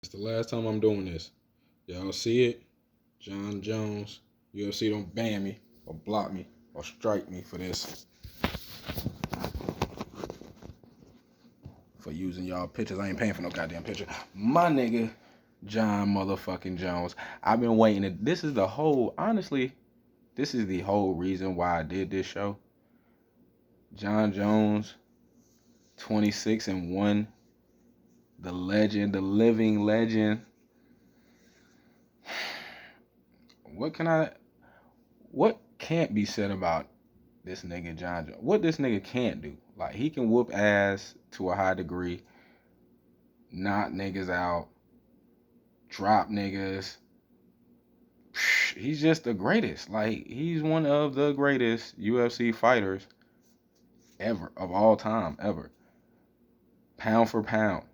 It's the last time I'm doing this. Y'all see it? Jon Jones. UFC don't ban me or block me or strike me for this. For using y'all pictures. I ain't paying for no goddamn picture. My nigga, Jon motherfucking Jones. I've been waiting. This is the whole reason why I did this show. Jon Jones, 26-1. The legend, the living legend. What can't be said about this nigga Jon Jones? What this nigga can't do? Like, he can whoop ass to a high degree, knock niggas out, drop niggas. He's just the greatest. Like, he's one of the greatest UFC fighters ever, of all time, ever. Pound for pound,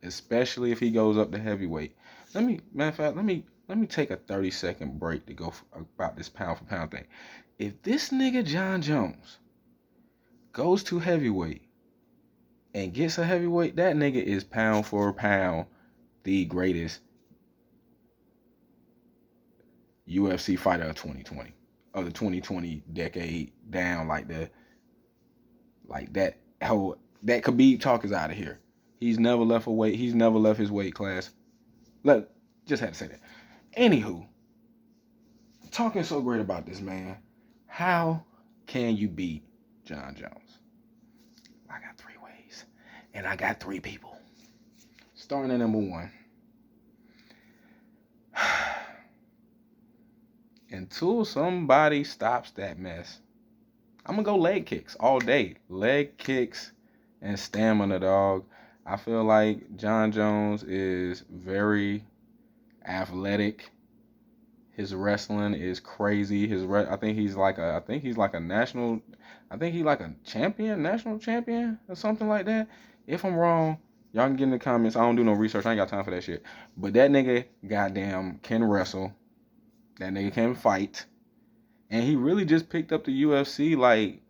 especially if he goes up to heavyweight. Matter of fact, let me take a 30-second break to go about this pound for pound thing. If this nigga Jon Jones goes to heavyweight and gets a heavyweight, that nigga is pound for pound the greatest UFC fighter of 2020, of the 2020 decade down. Like that Khabib talk is out of here. He's never left a weight. He's never left his weight class. Just had to say that. Anywho, talking so great about this man, how can you beat Jon Jones? I got 3 ways, and I got 3 people. Starting at number 1. Until somebody stops that mess, I'm going to go leg kicks all day. Leg kicks and stamina, dog. I feel like Jon Jones is very athletic. His wrestling is crazy. I think he's like a national national champion or something like that. If I'm wrong, y'all can get in the comments. I don't do no research. I ain't got time for that shit. But that nigga goddamn can wrestle. That nigga can fight. And he really just picked up the UFC like,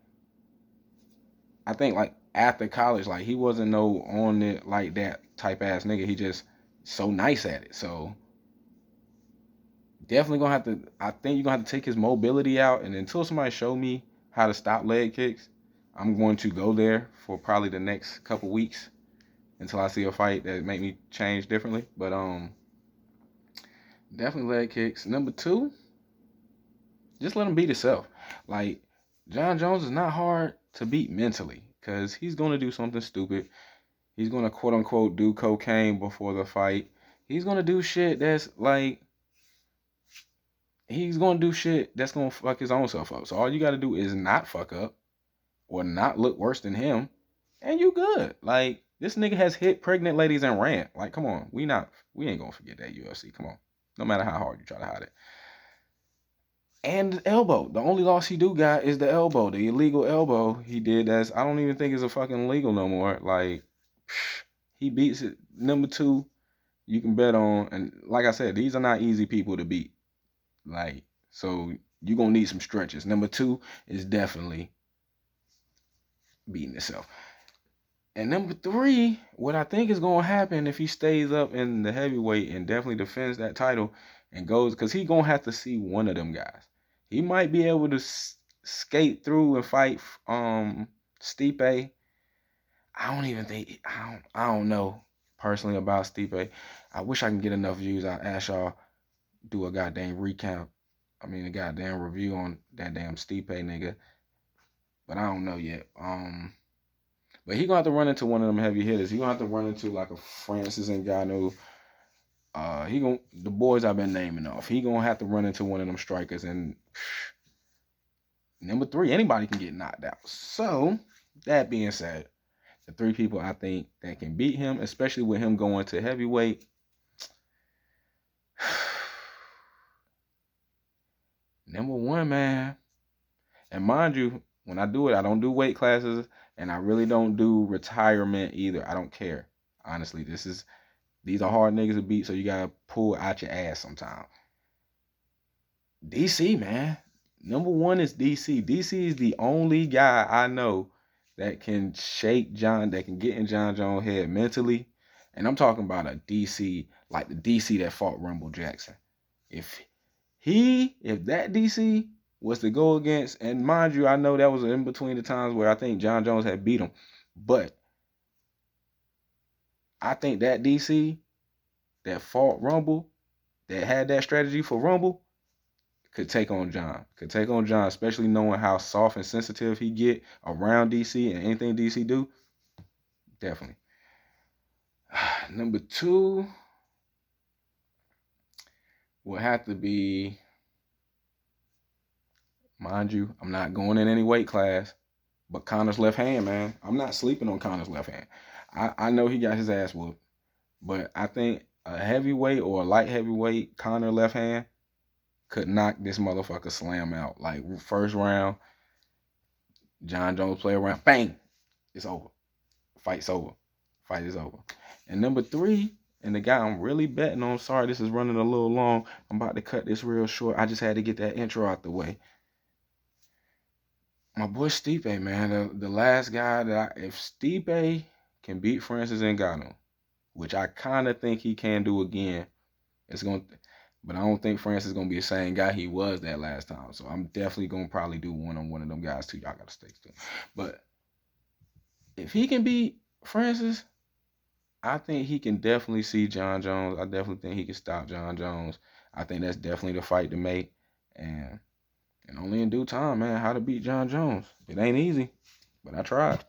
I think like after college. Like, he wasn't no on it like that type ass nigga. He just so nice at it. So definitely gonna have to, I think you're gonna have to take his mobility out. And until somebody show me how to stop leg kicks, I'm going to go there for probably the next couple weeks until I see a fight that make me change differently. But definitely leg kicks. Number 2, just let him beat himself. Like, Jon Jones is not hard to beat mentally, because he's going to do something stupid. He's going to quote unquote do cocaine before the fight. He's going to do shit that's like, he's going to do shit that's going to fuck his own self up. So all you got to do is not fuck up or not look worse than him, and you good. Like, this nigga has hit pregnant ladies and ran. Like, come on. We ain't going to forget that UFC. Come on. No matter how hard you try to hide it. And the elbow. The only loss he do got is the elbow. The illegal elbow he did. I don't even think is a fucking legal no more. Like, he beats it. Number 2, you can bet on. And like I said, these are not easy people to beat. Like, so you're going to need some stretches. Number 2 is definitely beating himself. And number 3, what I think is going to happen if he stays up in the heavyweight and definitely defends that title and goes, because he's going to have to see one of them guys. He might be able to skate through and fight Stipe. I don't know personally about Stipe. I wish I can get enough views. I'll ask y'all do a goddamn recount. A goddamn review on that damn Stipe nigga. But I don't know yet. But he gonna have to run into one of them heavy hitters. He gonna have to run into like a Francis Ngannou. The boys I've been naming off. He gonna have to run into one of them strikers. And number 3, anybody can get knocked out. So that being said, the 3 people I think that can beat him, especially with him going to heavyweight. Number 1, man. And mind you, when I do it, I don't do weight classes, and I really don't do retirement either. I don't care. Honestly, these are hard niggas to beat, so you gotta pull out your ass sometime. DC, man. Number 1 is DC. DC is the only guy I know that can that can get in Jon Jones' head mentally. And I'm talking about a DC like the DC that fought Rumble Jackson. If that DC was to go against, and mind you, I know that was in between the times where I think Jon Jones had beat him, but I think that DC that fought Rumble, that had that strategy for Rumble, could take on Jon. Could take on Jon, especially knowing how soft and sensitive he get around DC and anything DC do. Definitely. Number 2 will have to be, mind you, I'm not going in any weight class, but Conor's left hand, man. I'm not sleeping on Conor's left hand. I know he got his ass whooped, but I think a heavyweight or a light heavyweight Conor left hand could knock this motherfucker slam out. Like, first round, Jon Jones play around, bang, it's over. Fight's over. Fight is over. And number 3, and the guy I'm really betting on, sorry, this is running a little long. I'm about to cut this real short. I just had to get that intro out the way. My boy Stipe, man, the last guy if Stipe can beat Francis Ngannou, which I kind of think he can do again, but I don't think Francis is gonna be the same guy he was that last time. So I'm definitely gonna probably do one on one of them guys too. Y'all gotta stay tuned. But if he can beat Francis, I think he can definitely see Jon Jones. I definitely think he can stop Jon Jones. I think that's definitely the fight to make. And only in due time, man, how to beat Jon Jones. It ain't easy, but I tried.